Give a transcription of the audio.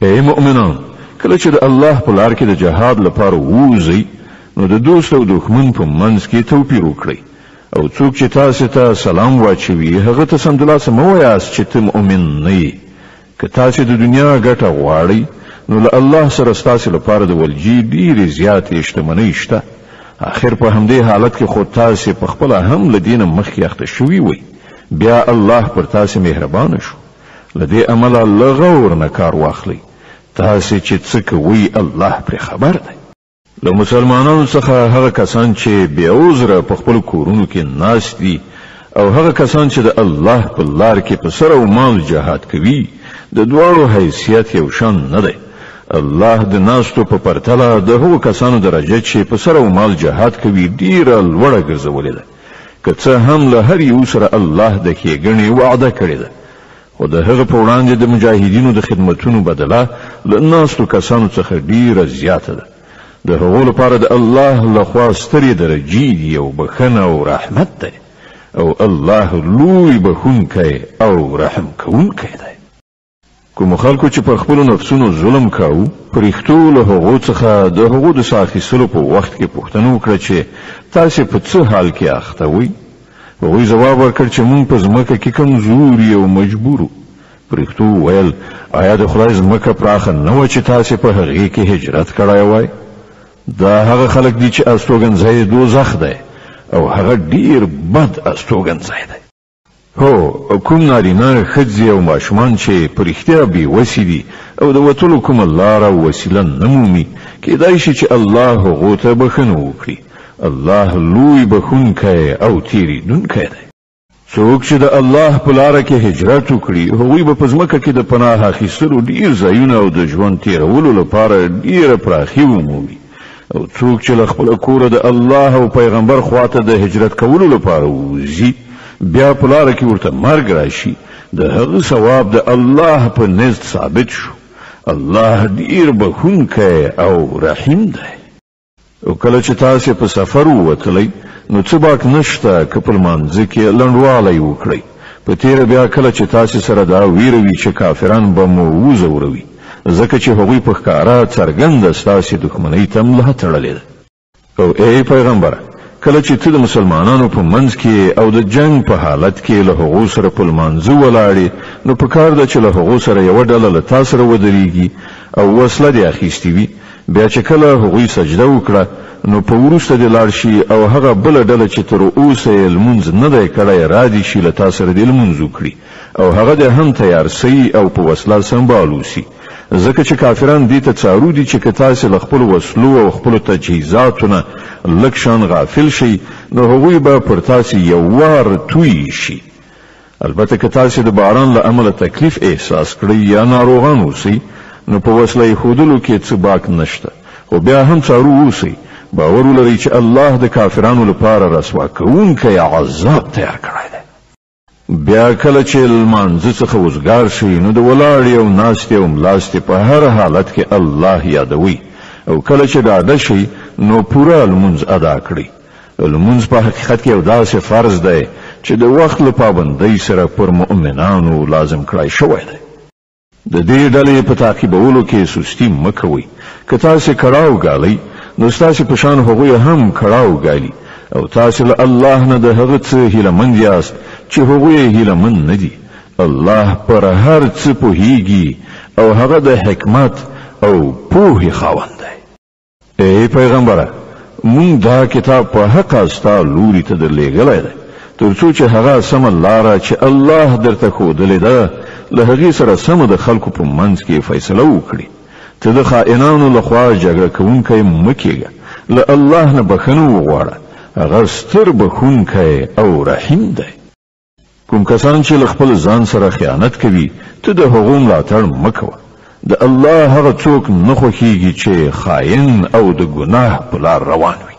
ای مؤمنان کله چې د الله په لار کې د جهاد لپاره ووځئ نو د دوست او دښمن په منځ کې توپیر وکړئ او څوک چې تاسو ته سلام واچوي هغه ته سمدلاسه مه وایاست چې ته مؤمن نه یې که تاسو د دنیا ګټه غواړئ نو له الله سره ستاسو لپاره د ولجې ډېرې زیاتې شتمنۍ شته آخر په همدې حالت کې خو تاسو په خپله هم له دینه مخکې اخته شوي وئ بیا الله پر تاسو مهربانه شو له دې امله له غور نه کار واخلئ تاسو چې څه کوئ الله پرې خبر دی له مسلمانانو څخه هغه کسان چې بې عذره په خپلو کورونو کې ناست دي او هغه کسان چې د الله په لار کې په سر او مال جهاد کوي د دواړو حیثیت یو شان نه دی الله د ناستو په پرتله د هغو کسانو درجه چې په سر او مال جهاد کوي ډیره لوړه ګرځولې ده که څه هم له هر یو سره الله د ښېګڼې وعده کړې ده خو د هغه په وړاندې د مجاهدینو د خدمتونو بدله له ناستو کسانو څخه ډیره زیاته ده د هغو لپاره د الله لخوا سترې درجې دي او بخښنه او رحمت دی او الله لوی بخښونکی او رحم کوونکی دی کوم خلکو چې پر خپلو نفسونو ظلم کاوه پرښتو له هغو څخه د هغو د ساه اخیستلو په وخت کې پوښتنه وکړه چې تاسې په څه حال کې اخته وئ هغوی ځواب ورکړ چې موږ په ځمکه کې کمزوري او مجبورو پرښتو وویل آیا د خدای ځمکه پراخه نه وه چې تاسې په هغې کې هجرت کړی وای دا هغه خلک دي چې استوګنځی دوزخ دی او هغه ډیر بد استوګنځی دی هو کوم نارینه ښځې او ماشومان چې په رښتیا بېوسې دي او د وتلو کومه لاره او وسیله نه مومي کیدای شي چې الله هغو ته بښنه وکړي الله لوی بخښونکی او تېرېدونکی دی څوک چې د الله په لاره کې هجرت وکړي هغوی به په ځمکه کې د پناه اخیستلو ډیر ځایونه او د ژوند تېرولو لپاره ډیره پراخي ومومي او څوک چې له خپله کوره د الله او پیغمبر خواته د هجرت کولو لپاره وځي بیا په لاره کې ورته مرګ راشي د هغه ثواب د الله په نزد ثابت شو الله ډیر بخښونکی او رحیم دی او کله چې تاسې په سفر ووتلی نو څه باک نشته که په لمانځه کې لنډوالی وکړئ په تیره بیا کله چې تاسې سره دا ویره وي چې کافران به مو وځوروي ځکه چې هغوی په ښکاره څرګنده ستاسې دښمنۍ ته ملا تړلې ده او ای پیغمبره کله چې ته د مسلمانانو په منځ کې او د جنگ په حالت کې له هغو سره په لمانځه ولاړې نو پکار ده چې له هغو سره یوه ډله له تا سره ودرېږي او وسله دې اخیستې وي بیا چې کله هغوی سجده وکړه نو په وروسته دې لاړ شي او هغه بله ډله چې تر اوسه یې لمونځ نه دی کړی را دې شي له تا سره دې لمونځ وکړي او هغه دې هم تیار سي او په وسله سنبال وسي ځکه چې کافران دې ته څارو دي چې که تاسې له خپلو وسلو او خپلو تجهیزاتو نه لږ شان غافل شئ نو هغوی به پر تاسې یو وار توی شي البته که تاسې د باران له امله تکلیف احساس کړئ یا ناروغان اوسئ نو په وسله ایښودلو کې څه باک نشته خو بیا هم څارو اوسئ باور ولرئ چې الله د کافرانو لپاره رسوا کوونکی عذاب تیار کړی دی بیا کله چې لمانځه څخه وزګار شئ نو د ولاړې او ناستې او ملاستې په هر حالت کې الله یادوئ او کله چې ډاډه شئ نو پوره لمونځ ادا کړئ لمونځ په حقیقت کې یو داسې فرض دی چې د وخت له پابندۍ سره پر مؤمنانو لازم کړی شوی دی د دې ډلې په تعقیبولو کې سستي مه کوئ که تاسې کړاو ګالئ نو ستاسې په شان هغوی هم کړاو ګالي او تاسې له الله نه د هغه څه هیلهمند یاست چې هغوی یې هیلهمند نه دي الله پر هر څه پوهیږي او هغه د حکمت او پوهې خاوند دی ای پیغمبره مونږ دا کتاب په حقه ستا لوري ته درلېږلی دی تر څو چې هغه سمه لاره چې الله درته ښودلې ده له هغې سره سمه د خلکو په منځ کې فیصله وکړي ته د خائنانو لخوا جګړه کوونکی مه کېږه له الله نه بښنه وغواړه هغه ستر بخښونکی او رحیم دی کوم کسان چې له خپل ځان سره خیانت کوي ته د هغو ملاتړ مه کوه د الله هغه څوک نه خوښیږي چې خائن او د ګناه په لار روان وي